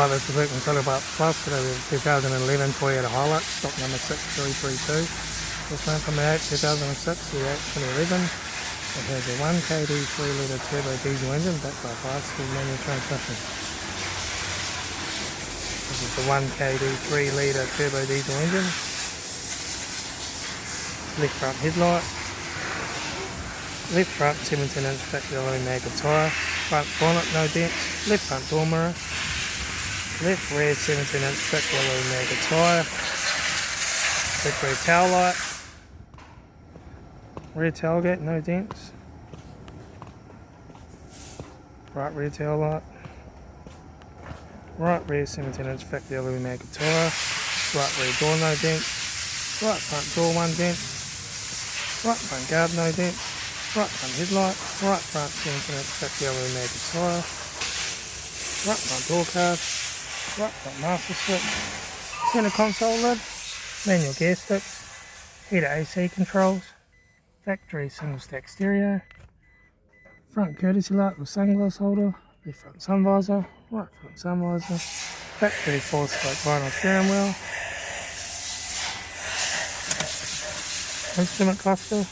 Hi, this is Luke from Toyota Plus. Today we have 2011 Toyota Hilux, stock number 6332. This one from out 2006 to the 2011. It has a 1 kd 3-litre turbo diesel engine backed by a 5-speed manual transmission. This is the 1 kd 3-litre turbo diesel engine. Left front headlight. Left front 17-inch factory alloy magnet tyre. Front bonnet no dents. Left front door mirror. Left rear 17-inch factory alloy magnet tyre. Left rear tail light. Rear tailgate no dents. Right rear tail light. Right rear 17-inch factory alloy magnet tyre. Right rear door no dents. Right front door 1 dent. Right front guard no dents. Right front headlight. Right front 17-inch factory alloy magnet tyre. Right front door card. Right front master switch, centre console lid, manual gear sticks, heater AC controls, factory single stack stereo, front courtesy light with sunglass holder, left front sun visor, right front sun visor, factory 4-spoke vinyl steering wheel, instrument cluster,